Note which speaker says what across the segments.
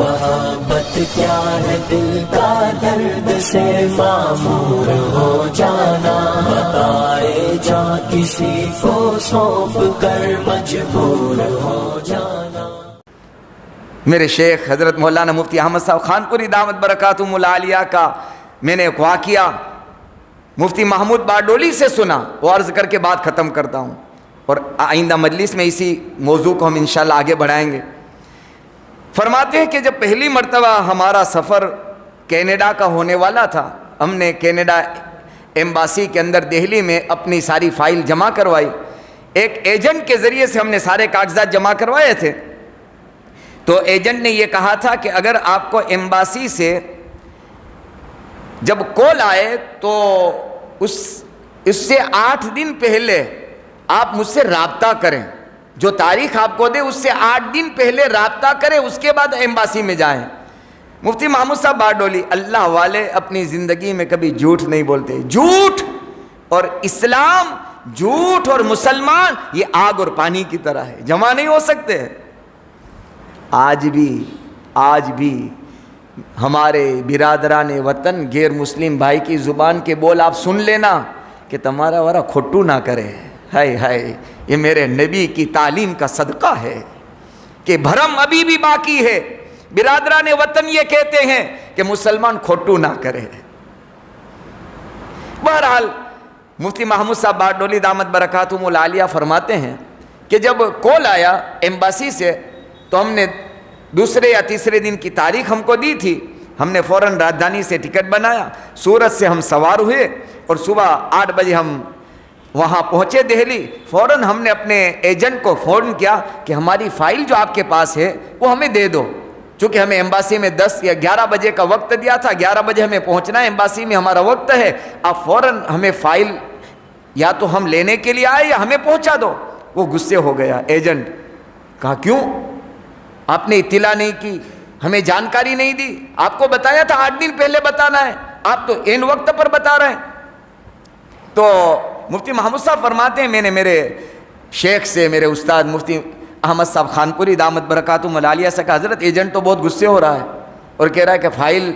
Speaker 1: محبت کیا ہے دل کا درد سے معمور ہو جانا، بتائے جا کسی کو سونپ کر مجبور ہو جانا۔
Speaker 2: میرے شیخ حضرت مولانا مفتی احمد صاحب خانپوری دامت برکاتہم العالیہ کا میں نے ایک واقعہ مفتی محمود باڈولی سے سنا، وہ عرض کر کے بات ختم کرتا ہوں، اور آئندہ مجلس میں اسی موضوع کو ہم انشاءاللہ آگے بڑھائیں گے۔ فرماتے ہیں کہ جب پہلی مرتبہ ہمارا سفر کینیڈا کا ہونے والا تھا، ہم نے کینیڈا ایمباسی کے اندر دہلی میں اپنی ساری فائل جمع کروائی، ایک ایجنٹ کے ذریعے سے ہم نے سارے کاغذات جمع کروائے تھے۔ تو ایجنٹ نے یہ کہا تھا کہ اگر آپ کو ایمباسی سے جب کال آئے تو اس سے 8 دن پہلے آپ مجھ سے رابطہ کریں، جو تاریخ آپ کو دے اس سے 8 دن پہلے رابطہ کریں، اس کے بعد ایمباسی میں جائیں۔ مفتی محمود صاحب باڈولی اللہ والے اپنی زندگی میں کبھی جھوٹ نہیں بولتے، جھوٹ اور اسلام، جھوٹ اور مسلمان یہ آگ اور پانی کی طرح ہے، جمع نہیں ہو سکتے۔ آج بھی ہمارے برادران وطن غیر مسلم بھائی کی زبان کے بول آپ سن لینا کہ تمہارا ورا کھٹو نہ کرے، ہائے ہائے، یہ میرے نبی کی تعلیم کا صدقہ ہے کہ بھرم ابھی بھی باقی ہے۔ برادران وطن یہ کہتے ہیں کہ مسلمان کھوٹو نہ کرے۔ بہرحال مفتی محمود صاحب باڈولی دامت برکاتہم العالیہ فرماتے ہیں کہ جب کال آیا ایمباسی سے تو ہم نے دوسرے یا تیسرے دن کی تاریخ ہم کو دی تھی، ہم نے فوراً راجدھانی سے ٹکٹ بنایا، سورت سے ہم سوار ہوئے اور صبح 8 بجے ہم وہاں پہنچے دہلی۔ فوراً ہم نے اپنے ایجنٹ کو فون کیا کہ ہماری فائل جو آپ کے پاس ہے وہ ہمیں دے دو، چونکہ ہمیں ایمباسی میں 10 یا 11 بجے کا وقت دیا تھا، 11 بجے ہمیں پہنچنا ہے، ایمباسی میں ہمارا وقت ہے، آپ فوراً ہمیں فائل یا تو ہم لینے کے لیے آئے یا ہمیں پہنچا دو۔ وہ غصے ہو گیا ایجنٹ، کہا کیوں آپ نے اطلاع نہیں کی، ہمیں جانکاری نہیں دی، آپ کو بتایا تھا 8 دن پہلے بتانا ہے، آپ تو عین وقت پر بتا رہے ہیں۔ تو مفتی محمود صاحب فرماتے ہیں میں نے میرے شیخ سے، میرے استاد مفتی احمد صاحب خانپوری دامت برکاتہم العالیہ سے کہا حضرت ایجنٹ تو بہت غصے ہو رہا ہے اور کہہ رہا ہے کہ فائل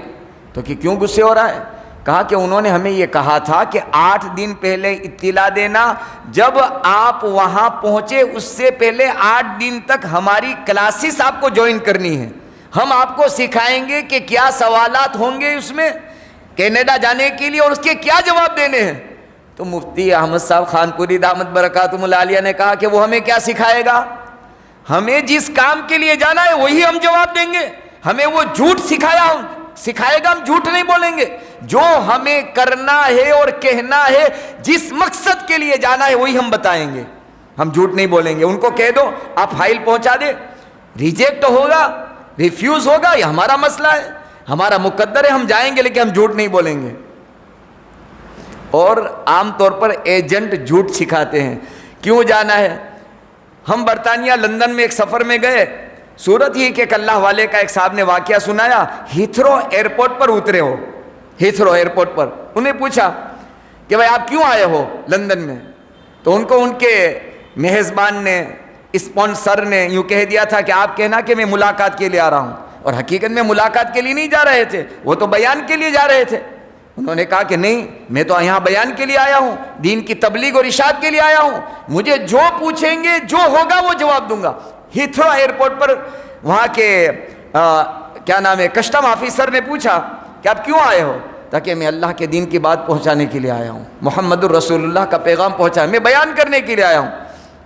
Speaker 2: تو کہ کیوں غصے ہو رہا ہے؟ کہا کہ انہوں نے ہمیں یہ کہا تھا کہ 8 دن پہلے اطلاع دینا، جب آپ وہاں پہنچے اس سے پہلے 8 دن تک ہماری کلاسز آپ کو جوائن کرنی ہے، ہم آپ کو سکھائیں گے کہ کیا سوالات ہوں گے اس میں کینیڈا جانے کے لیے اور اس کے کیا جواب دینے ہیں۔ تو مفتی احمد صاحب خانپوری دامت برکاتہم العالیہ نے کہا کہ وہ ہمیں کیا سکھائے گا، ہمیں جس کام کے لیے جانا ہے وہی ہم جواب دیں گے، ہمیں وہ جھوٹ سکھائے گا، ہم جھوٹ نہیں بولیں گے، جو ہمیں کرنا ہے اور کہنا ہے، جس مقصد کے لیے جانا ہے وہی ہم بتائیں گے، ہم جھوٹ نہیں بولیں گے۔ ان کو کہہ دو آپ فائل پہنچا دیں، ریجیکٹ ہوگا ریفیوز ہوگا یہ ہمارا مسئلہ ہے، ہمارا مقدر ہے، ہم جائیں گے لیکن ہم جھوٹ نہیں بولیں گے۔ اور عام طور پر ایجنٹ جھوٹ سکھاتے ہیں، کیوں جانا ہے؟ ہم برطانیہ لندن میں ایک سفر میں گئے، صورت یہ کہ ایک اللہ والے کا ایک صاحب نے واقعہ سنایا، ہیتھرو ایئرپورٹ پر اترے ہو، ہیتھرو ایئرپورٹ پر انہیں پوچھا کہ بھائی آپ کیوں آئے ہو لندن میں؟ تو ان کو ان کے میزبان نے، اسپانسر نے یوں کہہ دیا تھا کہ آپ کہنا کہ میں ملاقات کے لیے آ رہا ہوں، اور حقیقت میں ملاقات کے لیے نہیں جا رہے تھے، وہ تو بیان کے لیے جا رہے تھے۔ انہوں نے کہا کہ نہیں، میں تو یہاں بیان کے لیے آیا ہوں، دین کی تبلیغ اور ارشاد کے لیے آیا ہوں، مجھے جو پوچھیں گے جو ہوگا وہ جواب دوں گا۔ ہیتھرو ایئرپورٹ پر وہاں کے کیا نام ہے کسٹم آفیسر نے پوچھا کہ آپ کیوں آئے ہو؟ تاکہ میں اللہ کے دین کی بات پہنچانے کے لیے آیا ہوں، محمد الرسول اللہ کا پیغام پہنچا، میں بیان کرنے کے لیے آیا ہوں،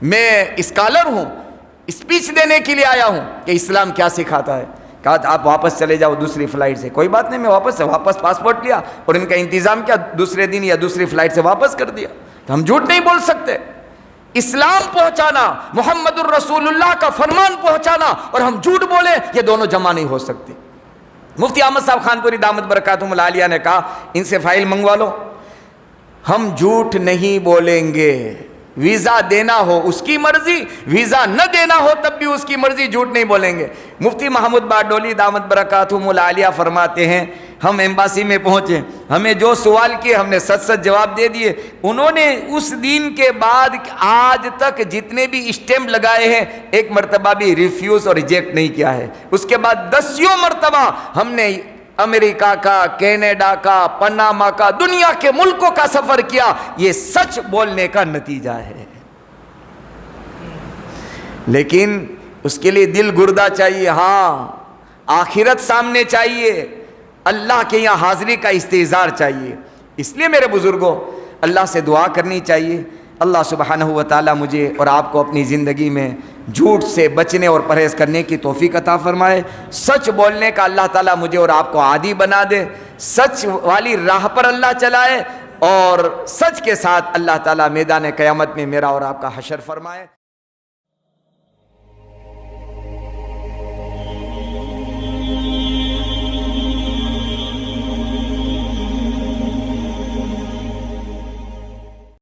Speaker 2: میں اسکالر ہوں، اسپیچ دینے کے لیے آیا ہوں کہ اسلام کیا سکھاتا ہے۔ کہا آپ واپس چلے جاؤ دوسری فلائٹ سے۔ کوئی بات نہیں، میں واپس پاسپورٹ لیا اور ان کا انتظام کیا، دوسرے دن یا دوسری فلائٹ سے واپس کر دیا۔ تو ہم جھوٹ نہیں بول سکتے، اسلام پہنچانا، محمد الرسول اللہ کا فرمان پہنچانا اور ہم جھوٹ بولیں، یہ دونوں جمع نہیں ہو سکتے۔ مفتی احمد صاحب خانپوری دامت برکاتہم العالیہ نے کہا ان سے فائل منگوا لو، ہم جھوٹ نہیں بولیں گے، ویزا دینا ہو اس کی مرضی، ویزا نہ دینا ہو تب بھی اس کی مرضی، جھوٹ نہیں بولیں گے۔ مفتی محمود باڈولی دامت برکاتہم العالیہ فرماتے ہیں ہم ایمباسی میں پہنچے, ہمیں جو سوال کیے ہم نے سچ سچ جواب دے دیے. انہوں نے اس دن کے بعد آج تک جتنے بھی اسٹیمپ لگائے ہیں ایک مرتبہ بھی ریفیوز اور ریجیکٹ نہیں کیا ہے. اس کے بعد 10 مرتبہ ہم نے امریکہ کا, کینیڈا کا, پناما کا, دنیا کے ملکوں کا سفر کیا. یہ سچ بولنے کا نتیجہ ہے. لیکن اس کے لیے دل گردہ چاہیے, ہاں آخرت سامنے چاہیے, اللہ کے یہاں حاضری کا استحضار چاہیے. اس لیے میرے بزرگوں اللہ سے دعا کرنی چاہیے, اللہ سبحانہ و تعالیٰ مجھے اور آپ کو اپنی زندگی میں جھوٹ سے بچنے اور پرہیز کرنے کی توفیق عطا فرمائے. سچ بولنے کا اللہ تعالیٰ مجھے اور آپ کو عادی بنا دے, سچ والی راہ پر اللہ چلائے, اور سچ کے ساتھ اللہ تعالیٰ میدان قیامت میں میرا اور آپ کا حشر فرمائے.